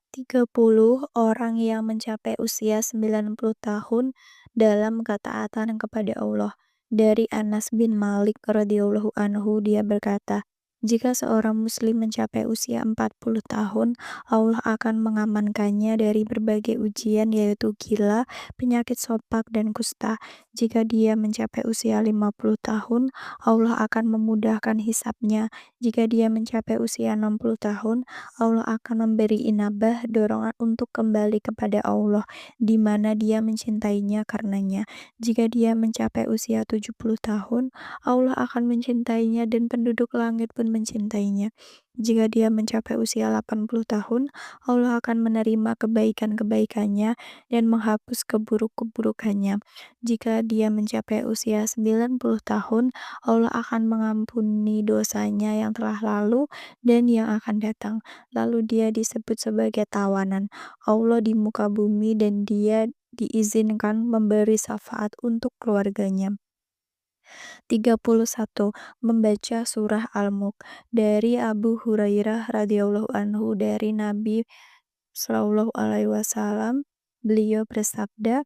30 orang yang mencapai usia 90 tahun dalam ketaatan kepada Allah. Dari Anas bin Malik radhiyallahu anhu dia berkata, jika seorang muslim mencapai usia 40 tahun, Allah akan mengamankannya dari berbagai ujian yaitu gila, penyakit sopak dan kusta. Jika dia mencapai usia 50 tahun, Allah akan memudahkan hisabnya. Jika dia mencapai usia 60 tahun, Allah akan memberi inabah dorongan untuk kembali kepada Allah, di mana dia mencintainya karenanya. Jika dia mencapai usia 70 tahun, Allah akan mencintainya dan penduduk langit pun mencintainya. Jika dia mencapai usia 80 tahun, Allah akan menerima kebaikan-kebaikannya dan menghapus keburuk-keburukannya. Jika dia mencapai usia 90 tahun, Allah akan mengampuni dosanya yang telah lalu dan yang akan datang. Lalu dia disebut sebagai tawanan Allah di muka bumi dan dia diizinkan memberi syafaat untuk keluarganya. 31. Membaca surah Al-Mulk. Dari Abu Hurairah radhiyallahu anhu dari Nabi Shallallahu alaihi wasallam, beliau bersabda,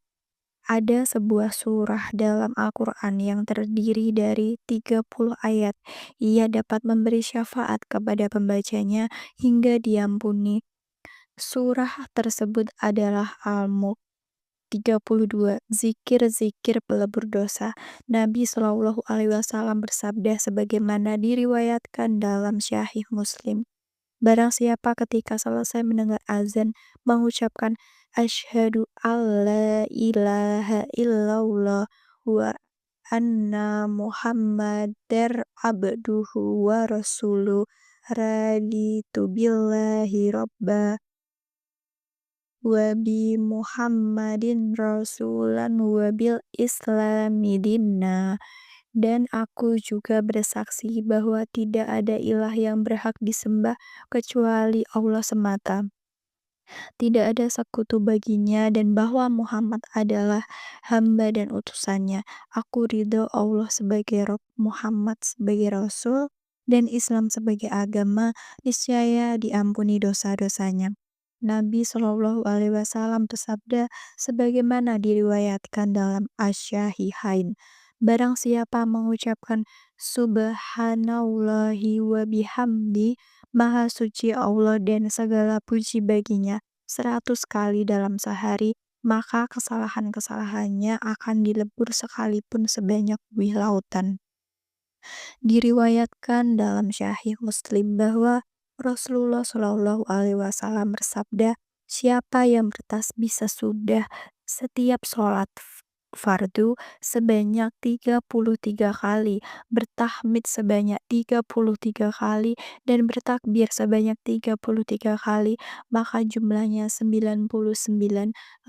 ada sebuah surah dalam Al-Quran yang terdiri dari 30 ayat. Ia dapat memberi syafaat kepada pembacanya hingga diampuni. Surah tersebut adalah Al-Mulk. 32. Zikir-zikir pelebur dosa. Nabi Shallallahu alaihi wasallam bersabda sebagaimana diriwayatkan dalam Sahih Muslim. Barang siapa ketika selesai mendengar azan mengucapkan asyhadu alla ilaha illallah wa anna muhammadar abduhu wa rasuluh raditu billahi robba wa bi Muhammadin rasulan wa bil islami dinna. Dan aku juga bersaksi bahwa tidak ada ilah yang berhak disembah kecuali Allah semata. Tidak ada sekutu baginya dan bahwa Muhammad adalah hamba dan utusannya. Aku ridho Allah sebagai Rob, Muhammad sebagai Rasul, dan Islam sebagai agama, niscaya diampuni dosa-dosanya. Nabi Shallallahu alaihi wasallam bersabda sebagaimana diriwayatkan dalam Asy-Syahihain. Barang siapa mengucapkan subhanallahi wa bihamdi, maha suci Allah dan segala puji baginya 100 kali dalam sehari, maka kesalahan-kesalahannya akan dilebur sekalipun sebanyak buih lautan. Diriwayatkan dalam Sahih Muslim bahwa Rasulullah Shallallahu alaihi wasallam bersabda, siapa yang bertasbih sesudah setiap sholat fardu sebanyak 33 kali, bertahmid sebanyak 33 kali, dan bertakbir sebanyak 33 kali, maka jumlahnya 99,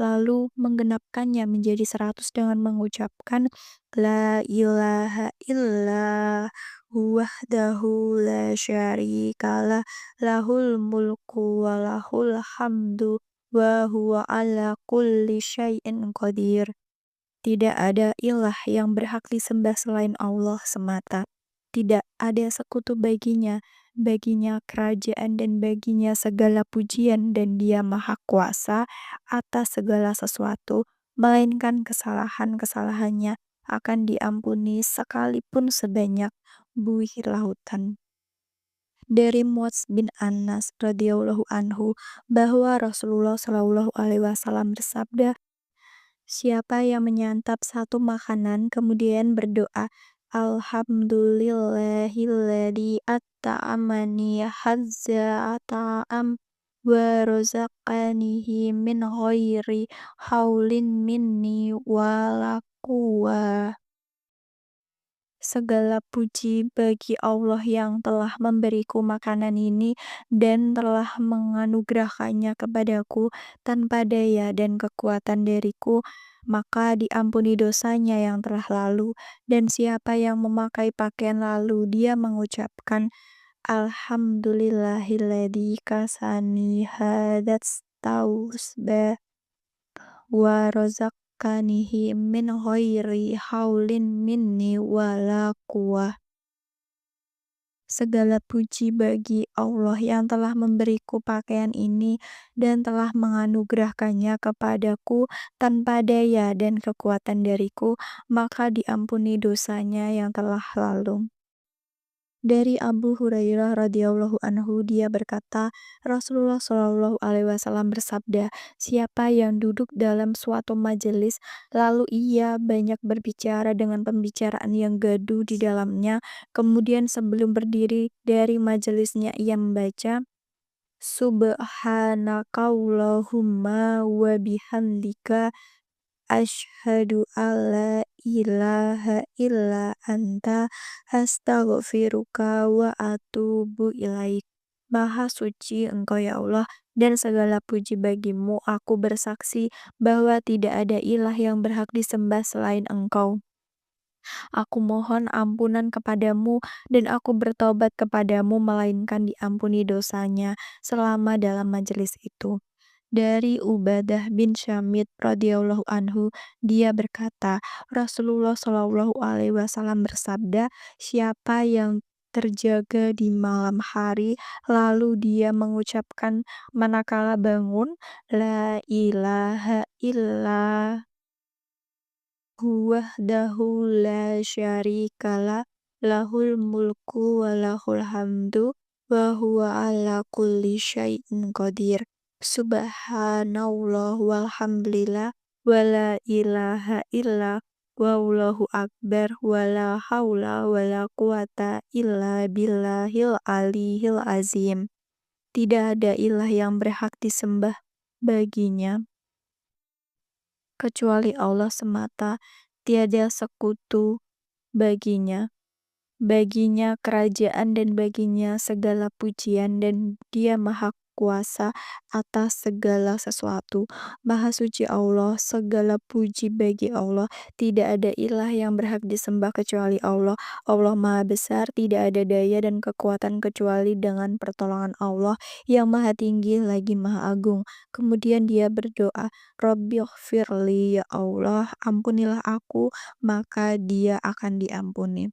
lalu menggenapkannya menjadi 100 dengan mengucapkan La ilaha illa wahdahu la syarikalah lahul mulku wa lahul hamdu wa huwa ala kulli syai'in qadir. Tidak ada ilah yang berhak disembah selain Allah semata. Tidak ada sekutu baginya, baginya kerajaan dan baginya segala pujian dan dia maha kuasa atas segala sesuatu, melainkan kesalahan-kesalahannya akan diampuni sekalipun sebanyak buih lautan. Dari Muadz bin Anas radhiyallahu anhu bahwa Rasulullah shallallahu alaihi wasallam bersabda, siapa yang menyantap satu makanan kemudian berdoa, Alhamdulillahilladzi at'amani hadza ta'am wa razaqanihi min ghairi haulin minni wala quwwah. Segala puji bagi Allah yang telah memberiku makanan ini dan telah menganugerahkannya kepadaku tanpa daya dan kekuatan dariku, maka diampuni dosanya yang telah lalu. Dan siapa yang memakai pakaian lalu dia mengucapkan Alhamdulillahilladzi kasani hadats tausba wa razaqanihi min ghairi haulin minni wala quwwah. Segala puji bagi Allah yang telah memberiku pakaian ini dan telah menganugerahkannya kepadaku tanpa daya dan kekuatan dariku, maka diampuni dosanya yang telah lalu. Dari Abu Hurairah radhiyallahu anhu dia berkata, Rasulullah shallallahu alaihi wasallam bersabda, siapa yang duduk dalam suatu majelis lalu ia banyak berbicara dengan pembicaraan yang gaduh di dalamnya, kemudian sebelum berdiri dari majelisnya ia membaca Subhanakallahumma wa bihamdika asyhadu alla ilaha illa anta astaghfiruka wa atubu ilaik. Maha suci Engkau ya Allah, dan segala puji bagimu. Aku bersaksi bahwa tidak ada ilah yang berhak disembah selain Engkau. Aku mohon ampunan kepadamu dan aku bertobat kepadamu melainkan diampuni dosanya selama dalam majelis itu. Dari Ubadah bin Syamit radhiyallahu anhu, dia berkata, Rasulullah shallallahu alaihi wasallam bersabda, siapa yang terjaga di malam hari, lalu dia mengucapkan manakala bangun, La ilaha illa wahdahu la syarikalah, lahul mulku wa lahul hamdu, wa huwa ala kulli syai'in qadir. Subhanallah walhamdulillah wa la ilaha illa wallahu akbar wa la haula wa la quwata illa billahil aliyil azim. Tidak ada ilah yang berhak disembah baginya kecuali Allah semata, tiada sekutu baginya. Baginya kerajaan dan baginya segala pujian dan dia maha kuasa atas segala sesuatu. Maha suci Allah, segala puji bagi Allah. Tidak ada ilah yang berhak disembah kecuali Allah. Allah maha besar, tidak ada daya dan kekuatan kecuali dengan pertolongan Allah yang maha tinggi lagi maha agung. Kemudian dia berdoa, Rabbighfirli ya Allah, ampunilah aku, maka dia akan diampuni.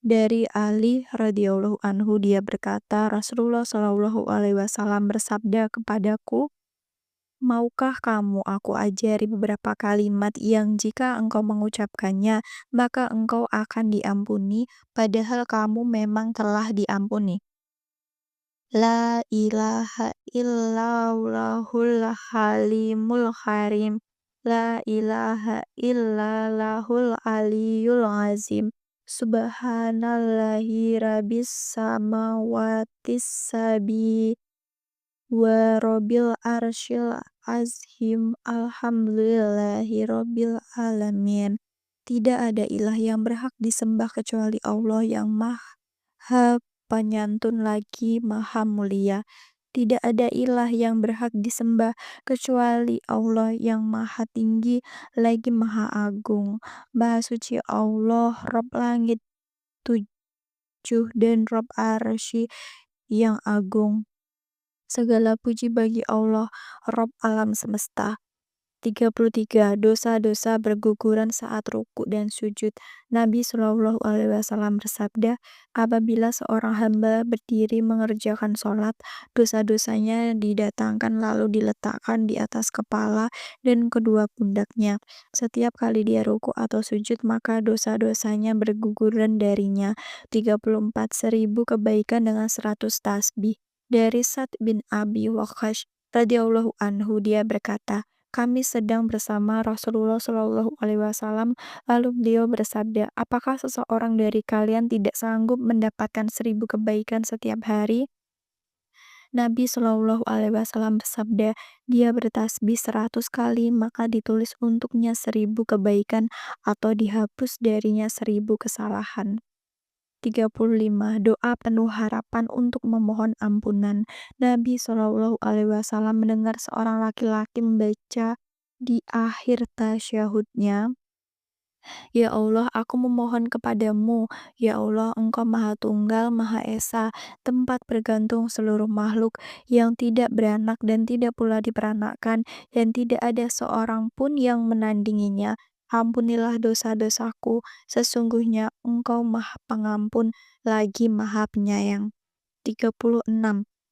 Dari Ali radhiyallahu anhu dia berkata, Rasulullah shallallahu alaihi wasallam bersabda kepadaku, maukah kamu aku ajari beberapa kalimat yang jika engkau mengucapkannya, maka engkau akan diampuni, padahal kamu memang telah diampuni. La ilaha illallahul halimul harim. La ilaha illallahul aliyul azim. Subhanallahi rabbis samawati sabi wa rabbil arsyil azim. Alhamdulillahi rabbil alamin. Tidak ada ilah yang berhak disembah kecuali Allah yang maha penyantun lagi maha mulia. Tidak ada ilah yang berhak disembah kecuali Allah yang maha tinggi lagi maha agung. Maha suci Allah, Rabb langit tujuh dan Rabb arsy yang agung. Segala puji bagi Allah, Rabb alam semesta. 33. Dosa-dosa berguguran saat ruku dan sujud. Nabi Shallallahu alaihi wasallam bersabda, apabila seorang hamba berdiri mengerjakan sholat, dosa-dosanya didatangkan lalu diletakkan di atas kepala dan kedua pundaknya. Setiap kali dia ruku atau sujud, maka dosa-dosanya berguguran darinya. 34.000 kebaikan dengan 100 tasbih. Dari Sa'd bin Abi Waqqas radhiyallahu anhu dia berkata, kami sedang bersama Rasulullah Shallallahu alaihi wasallam, lalu beliau bersabda, apakah seseorang dari kalian tidak sanggup mendapatkan 1.000 kebaikan setiap hari? Nabi Shallallahu alaihi wasallam bersabda, dia bertasbih 100 kali maka ditulis untuknya 1.000 kebaikan atau dihapus darinya 1.000 kesalahan. 35. Doa penuh harapan untuk memohon ampunan. Nabi Shallallahu alaihi wasallam mendengar seorang laki-laki membaca di akhir tasyahudnya, Ya Allah, aku memohon kepadamu. Ya Allah, Engkau Maha Tunggal, Maha Esa, tempat bergantung seluruh makhluk yang tidak beranak dan tidak pula diperanakkan, dan tidak ada seorang pun yang menandinginya. ampunilah dosa-dosaku, sesungguhnya Engkau Maha Pengampun lagi Maha Penyayang. 36.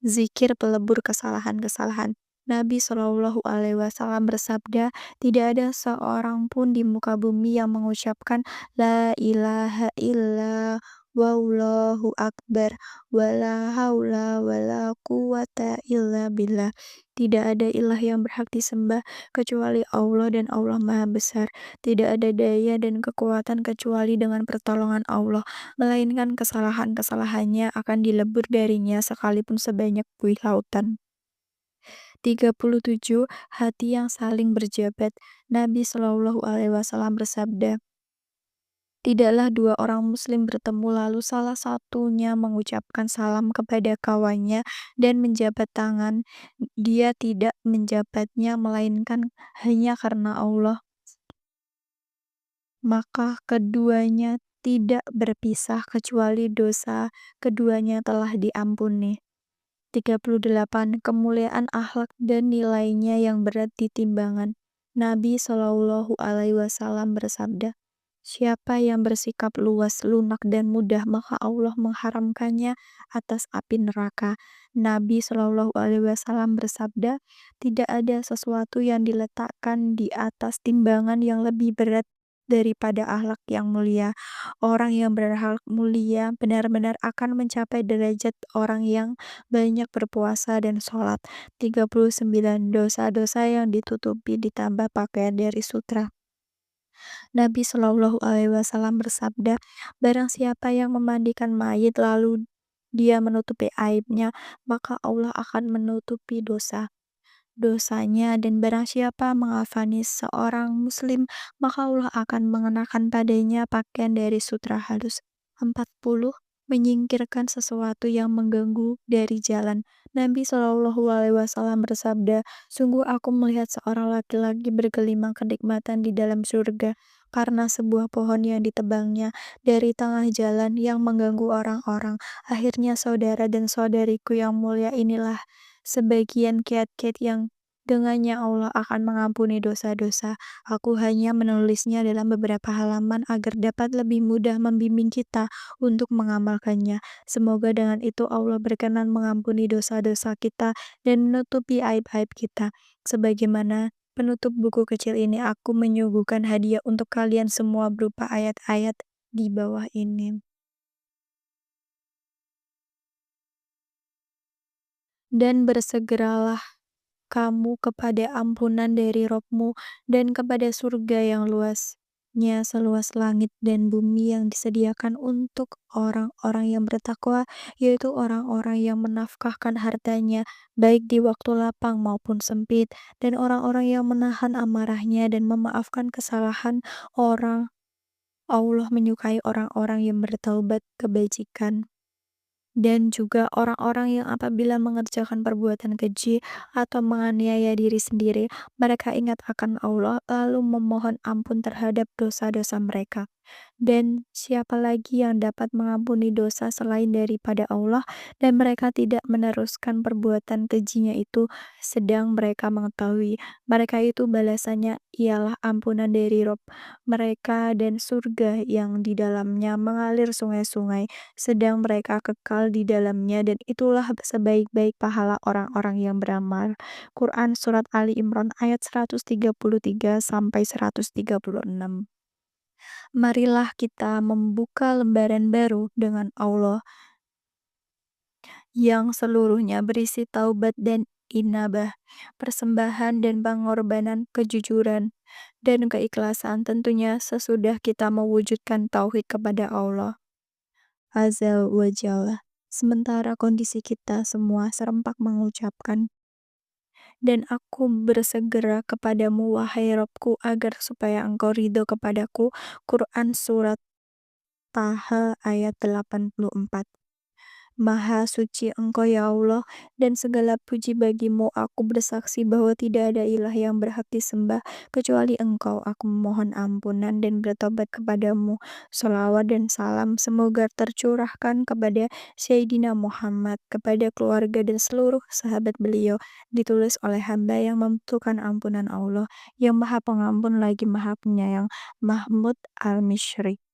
Zikir pelebur kesalahan-kesalahan. Nabi Shallallahu Alaihi Wasallam bersabda, tidak ada seorang pun di muka bumi yang mengucapkan La ilaha illa wallahu akbar wala haula wala quwata illa billah. Tidak ada ilah yang berhak disembah kecuali Allah dan Allah Maha Besar. Tidak ada daya dan kekuatan kecuali dengan pertolongan Allah, melainkan kesalahan-kesalahannya akan dilebur darinya sekalipun sebanyak buih lautan. 37. Hati yang saling berjabat. Nabi Shallallahu Alaihi Wasallam bersabda, tidaklah dua orang muslim bertemu lalu salah satunya mengucapkan salam kepada kawannya dan menjabat tangan. Dia tidak menjabatnya melainkan hanya karena Allah, maka keduanya tidak berpisah kecuali dosa keduanya telah diampuni. 38. Kemuliaan akhlak dan nilainya yang berat di timbangan. Nabi Shallallahu Alaihi Wasallam bersabda, siapa yang bersikap luas, lunak, dan mudah, maka Allah mengharamkannya atas api neraka. Nabi Shallallahu Alaihi Wasallam bersabda, tidak ada sesuatu yang diletakkan di atas timbangan yang lebih berat daripada akhlak yang mulia. Orang yang berakhlak mulia benar-benar akan mencapai derajat orang yang banyak berpuasa dan sholat. 39. Dosa-dosa yang ditutupi ditambah pakaian dari sutra. Nabi Shallallahu Alaihi Wasallam bersabda, barang siapa yang memandikan mayit lalu dia menutupi aibnya, maka Allah akan menutupi dosanya, dan barang siapa mengafani seorang muslim, maka Allah akan mengenakan padanya pakaian dari sutra halus. 40. Menyingkirkan sesuatu yang mengganggu dari jalan. Nabi Shallallahu Alaihi Wasallam bersabda, sungguh aku melihat seorang laki-laki bergelimang kenikmatan di dalam surga karena sebuah pohon yang ditebangnya dari tengah jalan yang mengganggu orang-orang. Akhirnya saudara dan saudariku yang mulia, inilah sebagian kiat-kiat yang dengannya Allah akan mengampuni dosa-dosa. Aku hanya menulisnya dalam beberapa halaman agar dapat lebih mudah membimbing kita untuk mengamalkannya. Semoga dengan itu Allah berkenan mengampuni dosa-dosa kita dan menutupi aib-aib kita. Sebagaimana penutup buku kecil ini, aku menyuguhkan hadiah untuk kalian semua berupa ayat-ayat di bawah ini. Dan bersegeralah kamu kepada ampunan dari Robmu dan kepada surga yang luasnya seluas langit dan bumi yang disediakan untuk orang-orang yang bertakwa, yaitu orang-orang yang menafkahkan hartanya baik di waktu lapang maupun sempit, dan orang-orang yang menahan amarahnya dan memaafkan kesalahan orang. Allah menyukai orang-orang yang bertaubat kebajikan. Dan juga orang-orang yang apabila mengerjakan perbuatan keji atau menganiaya diri sendiri, mereka ingat akan Allah lalu memohon ampun terhadap dosa-dosa mereka. Dan siapa lagi yang dapat mengampuni dosa selain daripada Allah, dan mereka tidak meneruskan perbuatan kejinya itu, sedang mereka mengetahui mereka itu balasannya ialah ampunan dari Rob mereka dan surga yang di dalamnya mengalir sungai-sungai, sedang mereka kekal di dalamnya, dan itulah sebaik-baik pahala orang-orang yang beramal. Quran Surat Ali Imran ayat 133 sampai 136. Marilah kita membuka lembaran baru dengan Allah yang seluruhnya berisi taubat dan inabah, persembahan dan pengorbanan, kejujuran dan keikhlasan, tentunya sesudah kita mewujudkan tauhid kepada Allah Azza wa Jalla. Sementara kondisi kita semua serempak mengucapkan, dan aku bersegera kepadamu wahai Robku agar supaya engkau ridho kepadaku. Quran Surat Taha ayat 84. Maha suci Engkau ya Allah, dan segala puji bagimu. Aku bersaksi bahwa tidak ada ilah yang berhak disembah kecuali Engkau. Aku memohon ampunan dan bertobat kepadamu. Salawat dan salam semoga tercurahkan kepada Sayyidina Muhammad, kepada keluarga dan seluruh sahabat beliau, ditulis oleh hamba yang membutuhkan ampunan Allah, yang maha pengampun lagi maha penyayang, Mahmud Al-Mishri.